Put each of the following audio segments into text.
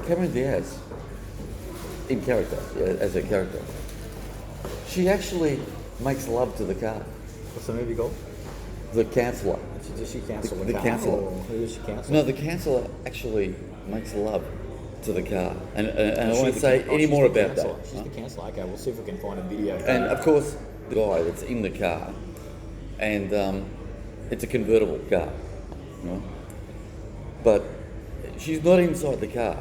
Cameron Diaz, in character, as a character, she actually makes love to the car. What's the movie called? The Counsellor. Does she counsel The car? Counsellor. Or who is she counseling? No, the Counsellor actually makes love to the car. And I won't say any more about that. She's the counsellor. Okay, we'll see if we can find a video. And of course, the guy that's in the car, and it's a convertible car, you know? But she's not inside the car.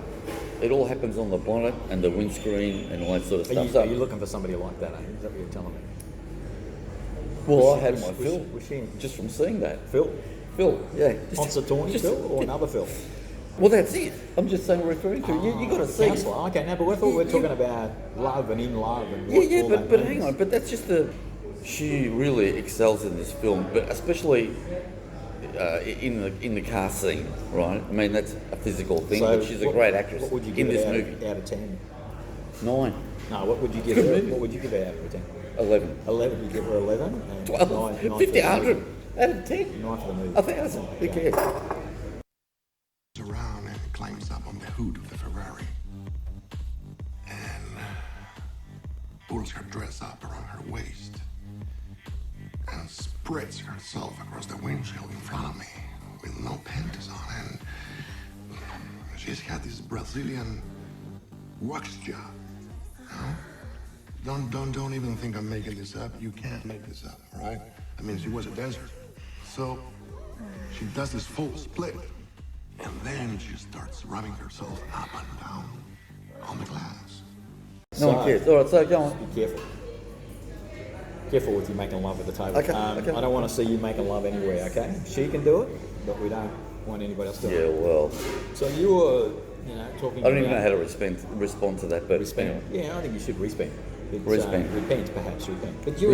It all happens on the bonnet and the windscreen and all that sort of stuff. Are you looking for somebody like that? Is that what you're telling me? Well, I had my fill Was she in just from seeing that. Phil? Yeah. Concertoni Phil or another Phil? Well, that's it. I'm just saying, referring to you got to see. Counsellor. Okay, no, but I thought we were talking about love and in love and but hang on, but that's just she really excels in this film, but especially in the car scene, right? I mean, that's a physical thing, but she's a great actress what would you give in this it movie. Out of 10? 9. No, what would you give Good her? movie. What would you give it out of 10? 11. 11. You give her 11? And 12. nine 50, for the movie. 100. Out of 10. 9 for the movie. 1,000. Who cares? Around and climbs up on the hood of the Ferrari and pulls her dress up around her waist and spreads herself across the windshield in front of me with no panties on, and she's got this Brazilian wax job. You know? Don't even think I'm making this up. You can't make this up, all right? I mean, she was a dancer, so she does this full split. And then she starts rubbing herself up and down on the glass. No one cares. All right, so go on. Be careful. Careful with you making love at the table. Okay, I don't want to see you making love anywhere, okay? She can do it, but we don't want anybody else doing it. Yeah, well, So you were, talking I don't even about know how to respond to that, but respect. anyway. Yeah, I think you should respect. Respect. Perhaps repent. But you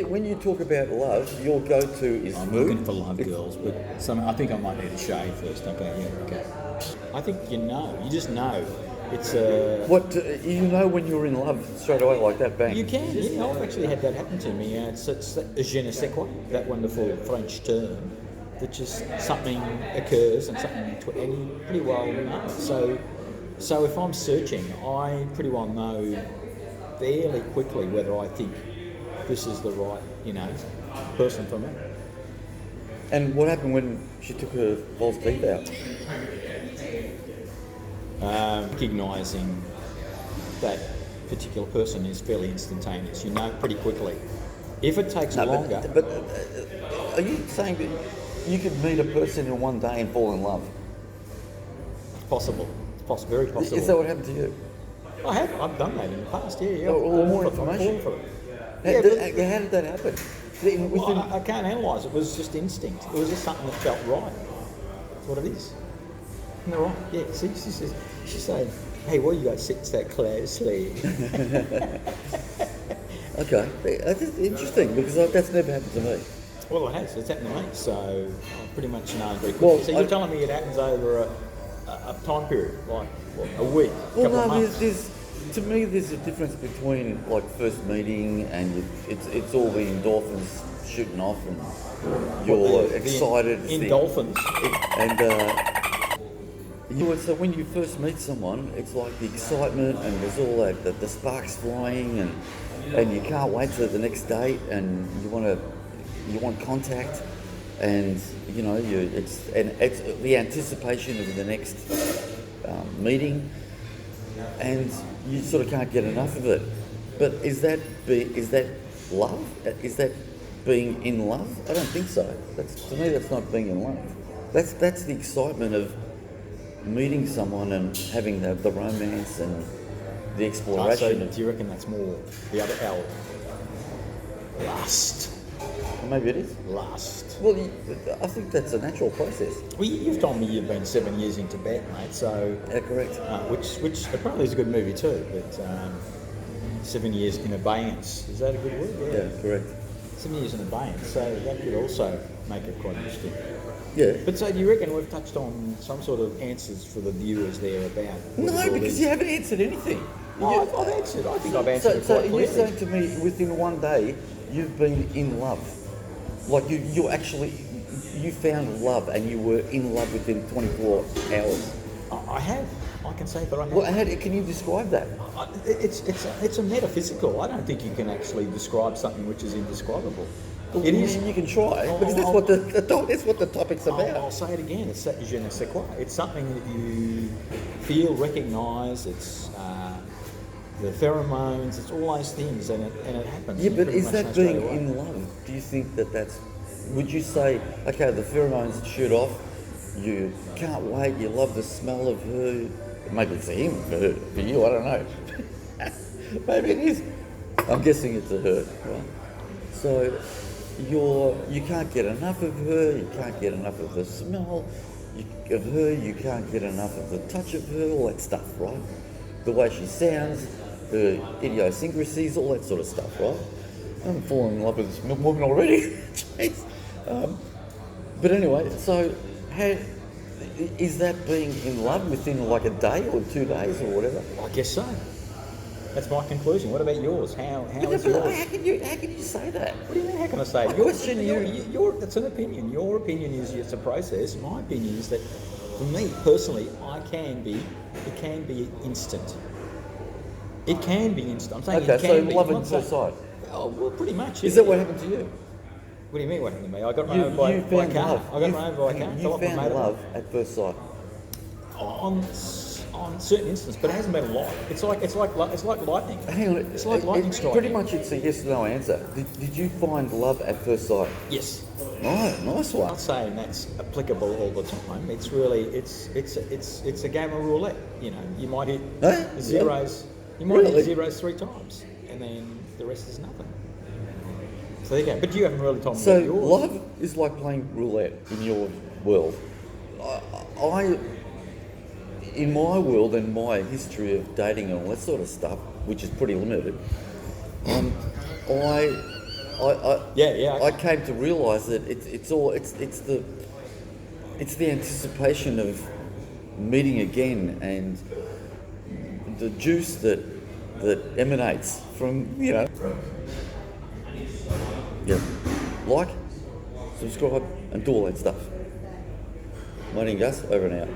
When you talk about love, your go-to is I'm food. looking for love, girls, but I think I might need a shave first. Okay, yeah, okay. I think you just know. It's What you know when you're in love straight away like that, bang. You can, yeah. I've actually had that happen to me. It's je ne sais quoi, that wonderful French term, that just something occurs and and you pretty well know. So if I'm searching, I pretty well know fairly quickly whether I think this is the right, person for me. And what happened when she took her false teeth out? Recognising that particular person is fairly instantaneous. You know pretty quickly. If it takes longer... But are you saying that you could meet a person in one day and fall in love? Possible. Very possible. Is that what happened to you? I've done that in the past, yeah. Or more information? How did that happen? I can't analyse it. It was just instinct. It was just something that felt right. That's what it is. Isn't that right? Yeah, see, she's saying, hey, why you guys sit so closely? Okay, that's interesting, because that's never happened to me. Well, it has. It's happened to me, so I pretty much know very quickly. So you're telling me it happens over a time period, like a week, couple of months? To me, there's a difference between like first meeting and it's all the endorphins shooting off and you're excited. Endorphins. So when you first meet someone, it's like the excitement and there's all that the sparks flying and you can't wait till the next date and you want contact and it's the anticipation of the next meeting. And you sort of can't get enough of it. But is that love? Is that being in love? I don't think so. To me, that's not being in love. That's the excitement of meeting someone and having the romance and the exploration. Do you reckon that's more the other L? Lust. Well, maybe it is. Lust. Well, I think that's a natural process. Well, you've told me you've been 7 years in Tibet, mate, so... Yeah, correct. Which apparently is a good movie too, but 7 years in abeyance. Is that a good word? Yeah, correct. 7 years in abeyance, so that could also make it quite interesting. Yeah. But so do you reckon we've touched on some sort of answers for the viewers there about... No, because you haven't answered anything. I've answered. I think I've answered it quite So clearly. you're saying to me, within one day, you've been in love? Like you found love and you were in love within 24 hours? I have. I can say that I have. Well, can you describe that? It's a metaphysical. I don't think you can actually describe something which is indescribable. Well, It is. You can try, because that's what the topic's about. I'll say it again. It's that je ne sais quoi. It's something that you feel, recognise. It's the pheromones. It's all those things, and it happens. Yeah, You but pretty is much that know straight being away. in love? Do you think that's... Would you say, okay, the pheromones shoot off, you can't wait, you love the smell of her, maybe it's a him for you, I don't know. Maybe it is. I'm guessing it's a her, right? So you can't get enough of her, you can't get enough of the smell of her, you can't get enough of the touch of her, all that stuff, right? The way she sounds, her idiosyncrasies, all that sort of stuff, right? I'm falling in love with this woman already. Jeez. But anyway, so is that being in love within like a day or 2 days or whatever? I guess so. That's my conclusion. What about yours? How is But yours? how can you say that? What do you mean? How can I say? It's an opinion. Your opinion is it's a process. My opinion is that, for me personally, it can be instant. It can be instant. I'm saying Okay, it so can be. love I'm at not first saying- sight. Oh, well, pretty much. Is yeah. that what happened to you? What do you mean? What happened to me? I got run over by a found car. love. I got run over by a car. You Fell off my found motorbike. love at first sight. On certain instances, but it hasn't been a lot. It's like lightning. Hang on, It's like lightning striking. Pretty much, it's a yes or no answer. Did you find love at first sight? Yes. Oh, nice I'm one. not saying that's applicable all the time. It's really it's a game of roulette. You know, you might hit Huh? zeros. You might Really? hit zeros 3 times, and then the rest is nothing. So there you go. But you haven't really told me So about yours. love is like playing roulette in your world. I in my world and my history of dating and all that sort of stuff, which is pretty limited, I came to realise that it's the anticipation of meeting again and the juice that emanates from, you know. Yeah. Like, subscribe and do all that stuff. Marty and Gus, over and out.